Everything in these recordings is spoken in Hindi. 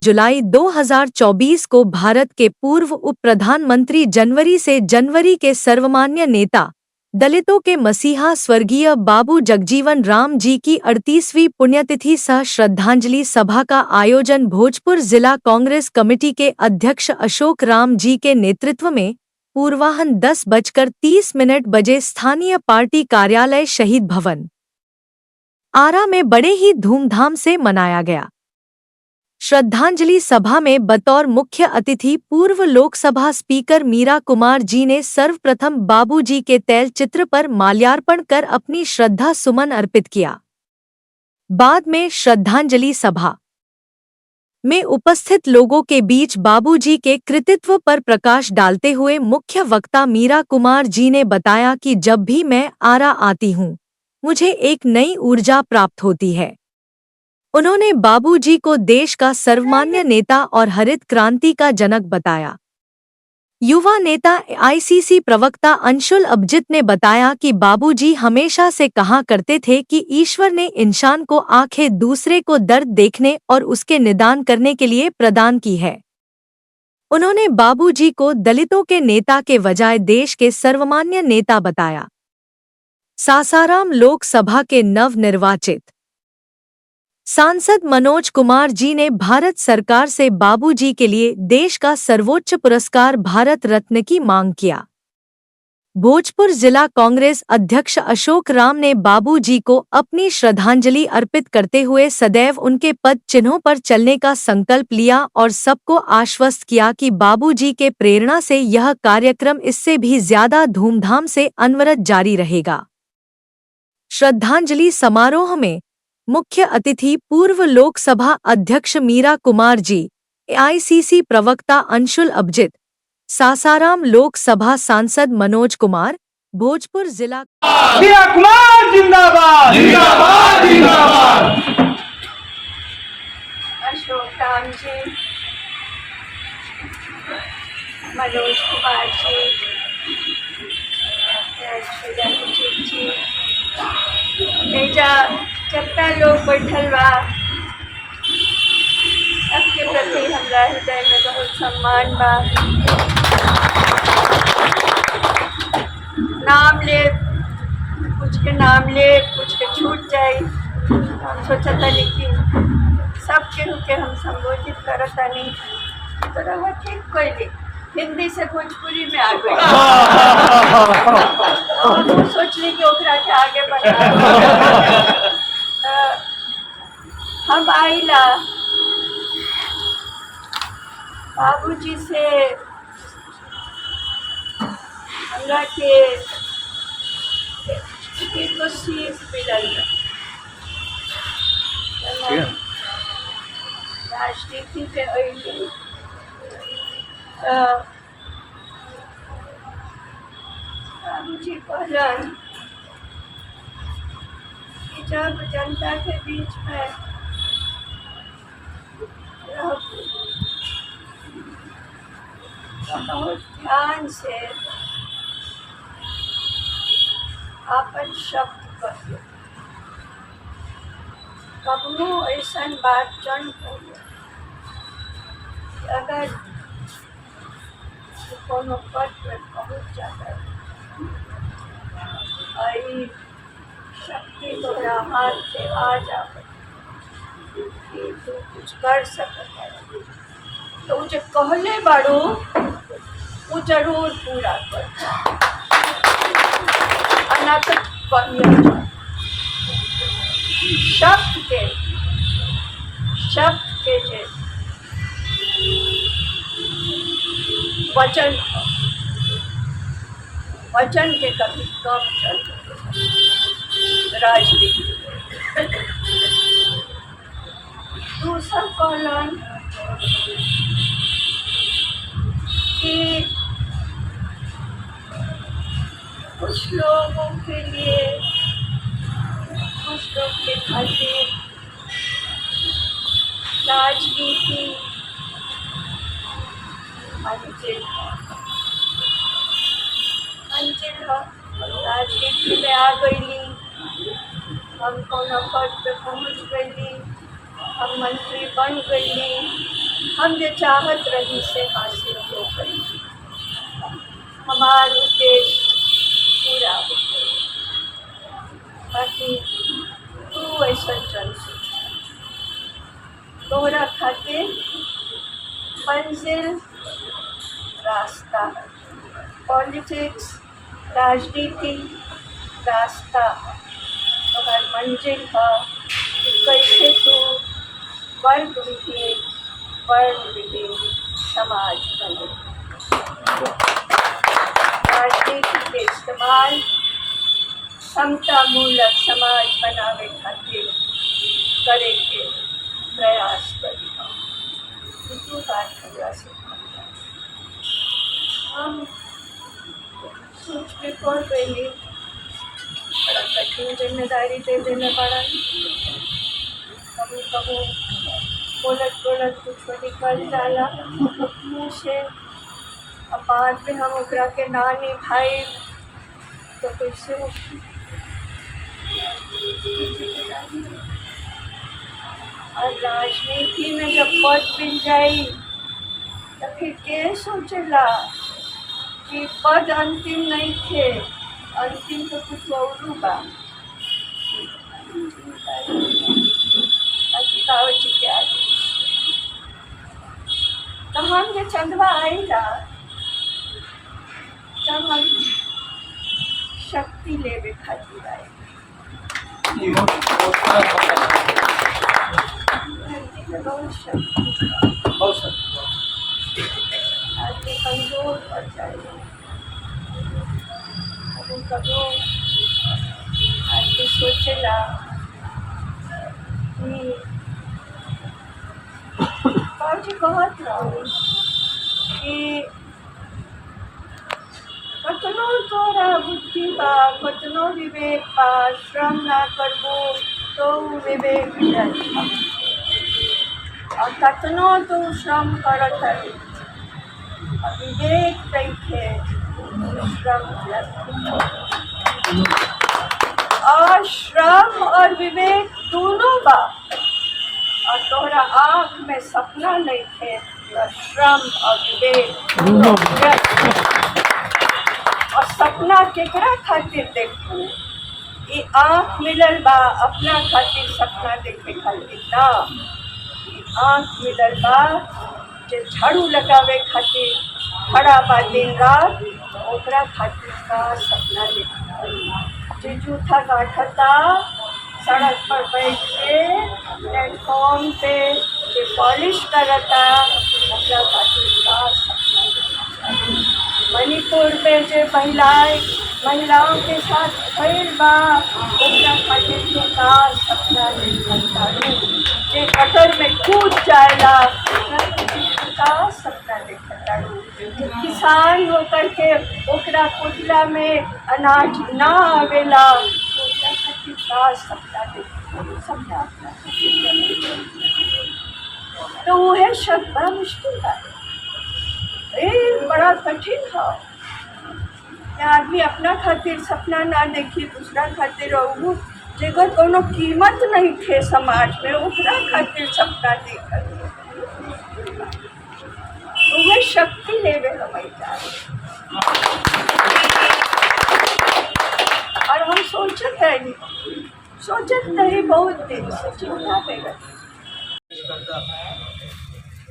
जुलाई 2024 को भारत के पूर्व उप प्रधानमंत्री जनवरी के सर्वमान्य नेता, दलितों के मसीहा स्वर्गीय बाबू जगजीवन राम जी की 38वीं पुण्यतिथि सह श्रद्धांजलि सभा का आयोजन भोजपुर जिला कांग्रेस कमेटी के अध्यक्ष अशोक राम जी के नेतृत्व में पूर्वाह्न 10:30 बजे स्थानीय पार्टी कार्यालय शहीद भवन आरा में बड़े ही धूमधाम से मनाया गया। श्रद्धांजलि सभा में बतौर मुख्य अतिथि पूर्व लोकसभा स्पीकर मीरा कुमार जी ने सर्वप्रथम बाबूजी के तैल चित्र पर माल्यार्पण कर अपनी श्रद्धा सुमन अर्पित किया। बाद में श्रद्धांजलि सभा में उपस्थित लोगों के बीच बाबूजी के कृतित्व पर प्रकाश डालते हुए मुख्य वक्ता मीरा कुमार जी ने बताया कि जब भी मैं आरा आती हूँ, मुझे एक नई ऊर्जा प्राप्त होती है। उन्होंने बाबूजी को देश का सर्वमान्य नेता और हरित क्रांति का जनक बताया। युवा नेता आईसीसी प्रवक्ता अंशुल अभिजीत ने बताया कि बाबूजी हमेशा से कहा करते थे कि ईश्वर ने इंसान को आंखें दूसरे को दर्द देखने और उसके निदान करने के लिए प्रदान की है। उन्होंने बाबूजी को दलितों के नेता के बजाय देश के सर्वमान्य नेता बताया। सासाराम लोकसभा के नवनिर्वाचित सांसद मनोज कुमार जी ने भारत सरकार से बाबूजी के लिए देश का सर्वोच्च पुरस्कार भारत रत्न की मांग किया। भोजपुर जिला कांग्रेस अध्यक्ष अशोक राम ने बाबूजी को अपनी श्रद्धांजलि अर्पित करते हुए सदैव उनके पद चिन्हों पर चलने का संकल्प लिया और सबको आश्वस्त किया कि बाबूजी के प्रेरणा से यह कार्यक्रम इससे भी ज्यादा धूमधाम से अनवरत जारी रहेगा। श्रद्धांजलि समारोह में मुख्य अतिथि पूर्व लोकसभा अध्यक्ष मीरा कुमार जी, एआईसीसी प्रवक्ता अंशुल अभिजीत, सासाराम लोकसभा सांसद मनोज कुमार, भोजपुर जिला मीरा कुमार जिंदाबाद जिंदाबाद जिंदाबाद। अशोक राम जी, मनोज कुमार जी, जी जितना लोग बैठल बा, सबके प्रति हमरा हृदय में बहुत सम्मान बा। नाम ले कुछ के नाम ले, कुछ के छूट जाए। हम सोचता लेकिन सब केहू के हम संबोधित करतानी तो रहा ठीक कोई हिंदी से भोजपुरी में आ गई। सोचने की ओकरा के आगे बढ़ा हम आइला बाबूजी से हमरा के को शीश मिलल राजनीति पे अइली बाबूजी कहलन कि जब जनता के बीच में बहुत ध्यान से अपन शब्द कहिए, कबनो ऐसा बात जन कहिए अगर कोनो पद पर पहुँच जाता है और शक्ति तोहरा हाथ से आ जाए कि तू कुछ कर सकता है तो मुझे कहले बाड़ू वो जरूर पूरा कर अनाथक शब्द के जे वचन के कभी कम चल राजनीति दूसरा कहलन कि कुछ लोगों के लिए कुछ लोग के खातिर राजनीति राजनीति में आ गई, हम कोनो पद पे पहुँच गई, हम मंत्री बन गई, हम जे चाहत रही से हासिल हो करी, हमार उद्देश्य पूरा हो गई। बाकी तू ऐसा चल तोहरा खातिर मंजिल रास्ता है, पॉलिटिक्स राजनीति रास्ता है, तोहर मंजिल है कि कैसे तू वर्ग विहीन समाज बने। राजनीति के इस्तेमाल समता मूलक समाज बनावे खातिर करे के प्रयास करी। तू बात हमरा से हम सोच के कौन पहले बड़ा कठिन जिम्मेदारी दे देने पड़ा। कभी कभी बोलत कुछ निकल जाला मुँह से, अब बाद में हम ओकरा के ना निभाए तो कैसे हो। और राजनीति में जब पद मिल जाई तो फिर के सोचेला कि पद अंतिम नहीं थे, अंतिम तो कुछ और बा। जी के आदेश तो हम जे चंदवा आईला तब हम शक्ति लेवे खातिर आए। बहुत शक्ति आदमी कमजोर पड़ जाए, कभी आदमी सोचेला कि बाबूजी कहत रहो कि कतनो तोरा बुद्धि बा, कतनो विवेक बा, श्रम ना करबो तो विवेक मिलत। और कतनो तू श्रम करत है विवेक देखे श्रम मिलत। और श्रम और विवेक दोनों बा, और तोहरा आँख में सपना नहीं थे तो श्रम और विवेक दोनों। और सपना केकरा खातिर देखू, ये आँख मिलल बा अपना खातिर सपना देखे खातिर ना, आँख मिलल बा जे झाड़ू लगावे खातिर खड़ा बा दिन रात, ओकरा खातिर का सपना देखा। जे जूठा गाठता सड़क पर बैठ के प्लेटफॉर्म पे जे पॉलिश करता, ओकरा खातिर का सपना देखा। मणिपुर में जे महिलाओं के साथ भइल बा, ओकरा खातिर के का सपना देखता। जे गटर में कूद जाएला, का सपना देखता। किसान होकर के ओकरा कोटला में अनाज ना आवेला, ओकरा खातिर का सपना देखता। सपना अपना तो वह शब्द बड़ा मुश्किल है, बड़ा कठिन है। आदमी अपना खातिर सपना ना देखी, दूसरा खातिर रहू जेकर कोनो कीमत नहीं थे समाज में, ओकरा खातिर सपना देखत। वह शक्ति लेवे हमारी और हम सोचत रही बहुत दिन से चिंता पे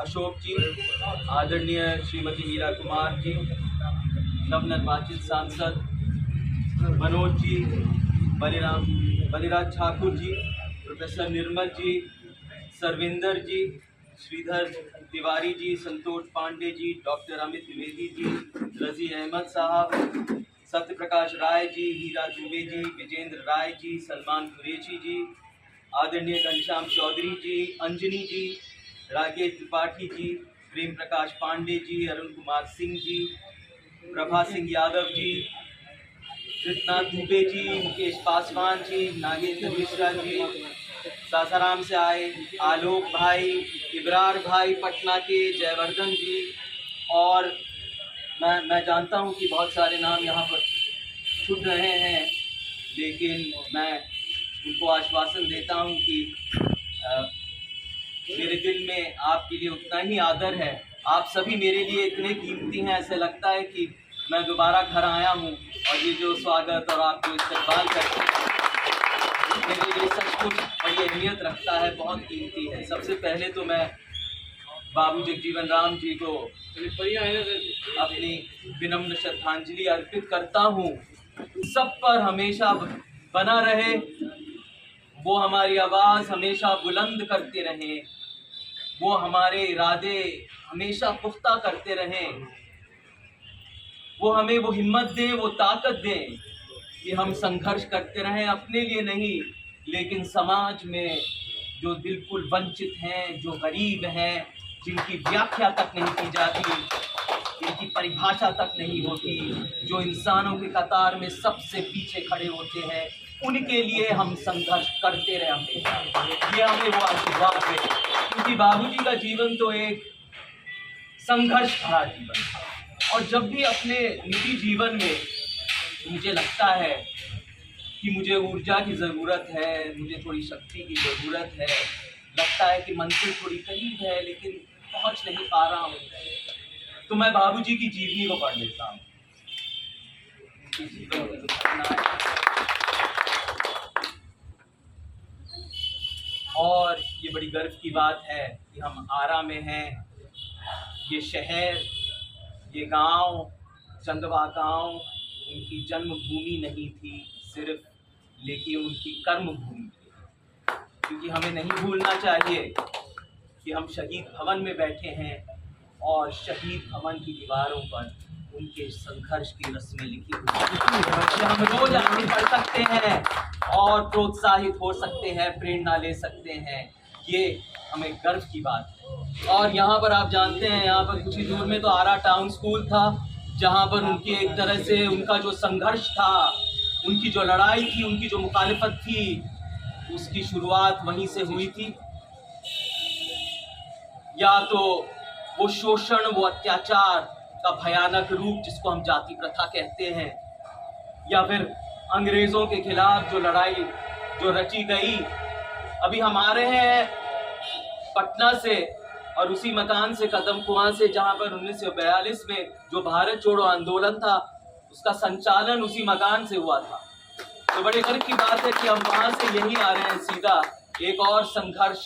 अशोक जी, आदरणीय श्रीमती मीरा कुमार जी, नवनिर्वाचित सांसद मनोज जी, बलिराज ठाकुर जी, प्रोफेसर निर्मल जी, सर्विंदर जी, श्रीधर तिवारी जी, संतोष पांडे जी, डॉक्टर अमित द्विवेदी जी, रजी अहमद साहब, सत्य प्रकाश राय जी, हीरा दुबे जी, विजेंद्र राय जी, सलमान कुरैशी जी, आदरणीय घनश्याम चौधरी जी, अंजनी जी, राकेश त्रिपाठी जी, प्रेम प्रकाश पांडे जी, अरुण कुमार सिंह जी, प्रभा सिंह यादव जी, कृतनाथ दुबे जी, मुकेश पासवान जी, नागेंद्र मिश्रा जी, सासाराम से आए आलोक भाई, इब्रार भाई पटना के, जयवर्धन जी, और मैं जानता हूं कि बहुत सारे नाम यहाँ पर छूट रहे हैं, लेकिन मैं उनको आश्वासन देता हूं कि मेरे दिल में आपके लिए उतना ही आदर है। आप सभी मेरे लिए इतने कीमती हैं, ऐसे लगता है कि मैं दोबारा घर आया हूँ। और ये जो स्वागत और आप जो इस्तेमाल करते हैं मेरे लिए सचमुच बड़ी अहमियत रखता है, बहुत कीमती है। सबसे पहले तो मैं बाबू जगजीवन राम जी को अपनी विनम्र श्रद्धांजलि अर्पित करता हूँ। सब पर हमेशा बना रहे, वो हमारी आवाज़ हमेशा बुलंद करते रहें, वो हमारे इरादे हमेशा पुख्ता करते रहें, वो हमें वो हिम्मत दें, वो ताकत दें कि हम संघर्ष करते रहें, अपने लिए नहीं लेकिन समाज में जो बिल्कुल वंचित हैं, जो गरीब हैं, जिनकी व्याख्या तक नहीं की जाती, जिनकी परिभाषा तक नहीं होती, जो इंसानों के कतार में सबसे पीछे खड़े होते हैं, उनके लिए हम संघर्ष करते रहे हमेशा। ये हमें वो आशीर्वाद है, क्योंकि बाबूजी का जीवन तो एक संघर्ष भरा जीवन था। और जब भी अपने निजी जीवन में मुझे लगता है कि मुझे ऊर्जा की ज़रूरत है, मुझे थोड़ी शक्ति की ज़रूरत है, लगता है कि मंजिल थोड़ी करीब है लेकिन पहुंच नहीं पा रहा हूँ, तो मैं बाबूजी की जीवनी को पढ़ लेता हूँ। और ये बड़ी गर्व की बात है कि हम आरा में हैं। ये शहर, ये गांव, चंदवा गांव उनकी जन्मभूमि नहीं थी सिर्फ, लेकिन उनकी कर्म भूमि थी। क्योंकि हमें नहीं भूलना चाहिए कि हम शहीद भवन में बैठे हैं और शहीद भवन की दीवारों पर उनके संघर्ष की रस्में लिखी हुई हैं। हम रोज आगे पढ़ सकते हैं और प्रोत्साहित हो सकते हैं, प्रेरणा ले सकते हैं। ये हमें गर्व की बात है। और यहाँ पर आप जानते हैं, यहाँ पर कुछ ही दूर में तो आरा टाउन स्कूल था, जहाँ पर उनकी एक तरह से उनका जो संघर्ष था, उनकी जो लड़ाई थी, उनकी जो मुखालिफत थी, उसकी शुरुआत वहीं से हुई थी। या तो वो शोषण, वो अत्याचार का भयानक रूप जिसको हम जाति प्रथा कहते हैं, या फिर अंग्रेज़ों के खिलाफ जो लड़ाई जो रची गई। अभी हम आ रहे हैं पटना से और उसी मकान से, कदम कुआं से, जहाँ पर 1942 में जो भारत छोड़ो आंदोलन था उसका संचालन उसी मकान से हुआ था। तो बड़े गर्व की बात है कि हम वहाँ से यहीं आ रहे हैं सीधा एक और संघर्ष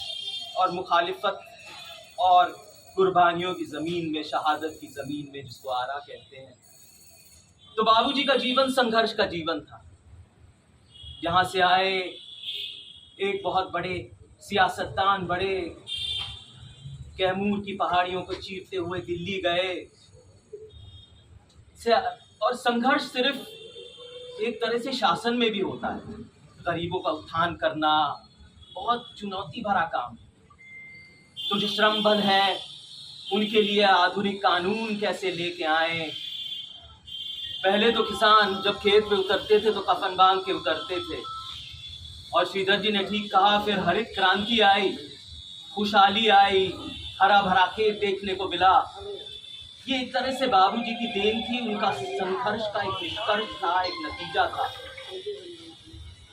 और मुखालिफत और कुर्बानियों की ज़मीन में, शहादत की ज़मीन में, जिसको आरा कहते हैं। तो बाबूजी का जीवन संघर्ष का जीवन था। यहाँ से आए एक बहुत बड़े सियासतदान, बड़े कैमूर की पहाड़ियों को चीरते हुए दिल्ली गए। और संघर्ष सिर्फ एक तरह से शासन में भी होता है। गरीबों का उत्थान करना बहुत चुनौती भरा काम है। तो जो श्रम बल है उनके लिए आधुनिक कानून कैसे लेके आए। पहले तो किसान जब खेत में उतरते थे तो कफन बांध के उतरते थे, और श्रीधर जी ने ठीक कहा, फिर हरित क्रांति आई, खुशहाली आई, हरा भरा खेत देखने को मिला। ये एक तरह से बाबूजी की देन थी, उनका संघर्ष का एक निष्कर्ष था, एक नतीजा था।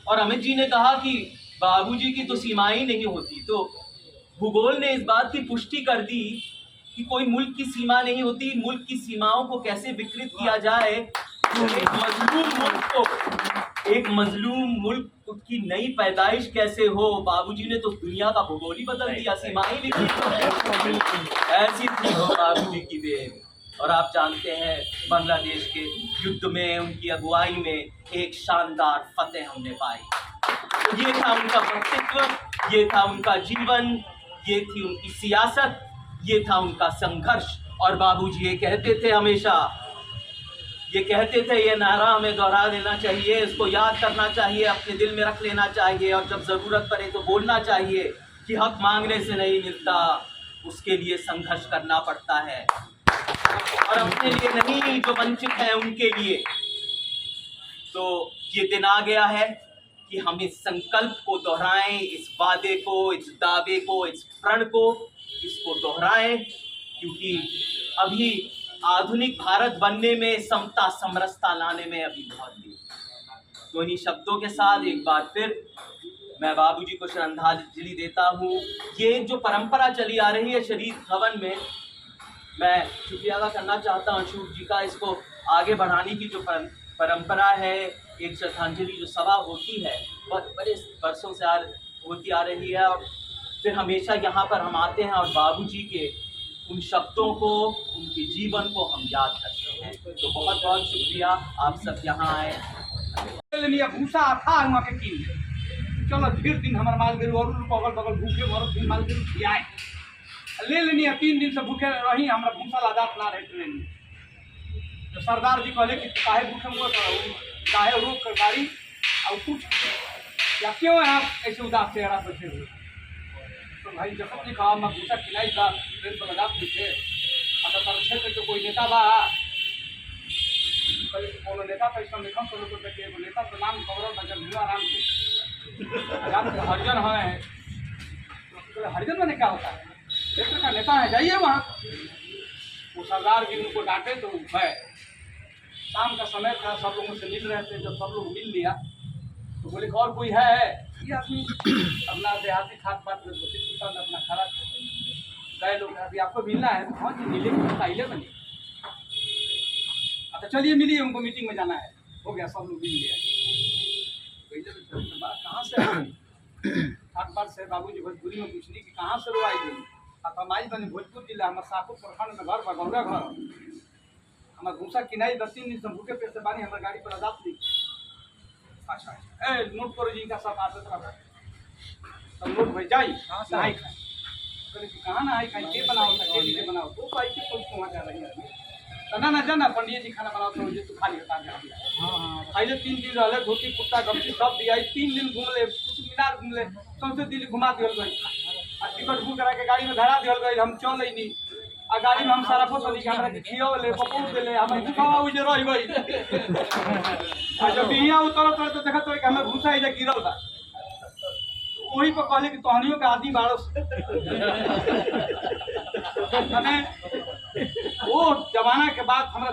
और अमित जी ने कहा कि बाबूजी की तो सीमाएं नहीं होती, तो भूगोल ने इस बात की पुष्टि कर दी कि कोई मुल्क की सीमा नहीं होती। मुल्क की सीमाओं को कैसे विकृत किया जाए, एक मजलूम मुल्क की नई पैदाइश कैसे हो। बाबूजी ने तो दुनिया का भूगोल ही बदल दिया, सीमाएं विकृत। ऐसी थी बाबूजी की देन। और आप जानते हैं बांग्लादेश के युद्ध में उनकी अगुवाई में एक शानदार फतेह हमने पाई। तो ये था उनका व्यक्तित्व, ये था उनका जीवन, ये थी उनकी सियासत, ये था उनका संघर्ष। और बाबूजी ये कहते थे हमेशा, ये कहते थे, ये नारा हमें दोहरा देना चाहिए, इसको याद करना चाहिए, अपने दिल में रख लेना चाहिए, और जब ज़रूरत पड़े तो बोलना चाहिए कि हक मांगने से नहीं मिलता, उसके लिए संघर्ष करना पड़ता है। और अपने लिए नहीं, जो वंचित हैं उनके लिए। तो ये दिन आ गया है कि हम इस संकल्प को दोहराएं, इस वादे को, इस दावे को, इस प्रण को, इसको दोहराएं, क्योंकि अभी आधुनिक भारत बनने में, समता समरसता लाने में अभी बहुत देर। तो इन्हीं शब्दों के साथ एक बार फिर मैं बाबूजी को श्रद्धांजलि देता हूँ। ये जो परंपरा चली आ रही है शरीफ भवन में, मैं शुक्रिया अदा करना चाहता हूँ अशोक जी का। इसको आगे बढ़ाने की जो परंपरा है, एक श्रद्धांजलि जो सभा होती है, बहुत बड़े वर्षों से होती आ रही है। और फिर हमेशा यहाँ पर हम आते हैं और बाबूजी के उन शब्दों को, उनके जीवन को हम याद करते हैं। तो बहुत बहुत शुक्रिया, आप सब यहाँ आए। भूसा था वहाँ के कीन चलो फिर दिन हमारे माल गेरू और अगल बगल भूखे भरत दिन माल गेरू खियाए ले लेनी है। 3 दिन से भूखे रही, हमारा भूसा लादात ना रहे ट्रेन में। तो सरदार जी कहले कि काहे भूखे हुए, काहे रोक कर गाड़ी और कुछ या क्यों है आप ऐसे उदास चेहरा बैठे हुए। तो भाई जब ने कहा मैं भूसा खिलाई था ट्रेन पर लगा पूछे अगर क्षेत्र के कोई नेता बा, कोनो नेता तो इसमें लिखम करो तो देखिए नेता तो नाम गौरव नजर हुआ राम के हरिजन है। तो हरिजन में क्या होता है, क्षेत्र का नेता है, जाइए वहाँ। वो सरदार जी उनको डांटे तो है। शाम का समय था, सब लोगों से मिल रहे थे। जब सब लोग मिल लिया तो बोले और कोई है, ये आदमी अपना देहाती खाद पात में धोती कुर्ता में अपना खड़ा गए लोग अभी आपको मिलना है। हाँ जी मिले पहले बने। अच्छा चलिए मिलिए, उनको मीटिंग में जाना है। हो गया, सब लोग मिल लिया। कहाँ से ठाट बाट से बाबूजी भोजपुरी में पूछनी कि कहाँ से लो आई गई। अब हम आई बने भोजपुर जिला, हमारे साकुर प्रखंड में घर बगौरा घर हमारे भूसा किनाई 10 दिन से भूखे पेट से बानी हमारे गाड़ी पर आजाद थी। अच्छा ए नोट करो जी का सब आदत रहा सब नोट भाई जाई नहाई खाए। कहले कि कहाँ नहाई खाई के बनाओ के लीजिए बनाओ तो भाई के कुछ वहाँ जा रही है। ना ना जाना पंडित जी खाना बनाओ तो तू खा लिया पहले 3 दिन रहे, धोती कुर्ता गमछी सब दिया। 3 दिन घूमले, कुतुब मीनार घूमले, सौंसे दिल्ली घुमा दिया गई। टिकट बुक करा के गाड़ी में धरा दिया गई। हम चल नहीं आ गाड़ी में हम सारा फोटो लिखा हमरा के खियोले पपोर देले हम भूखा हुई जे रह गई। आ जब यहाँ उतर तो देखत हो कि हमें भूसा ही जे गिरल बा, वही पर कहले कि तोहनियों के आदमी बारस माने वो जमाना के बाद हमरा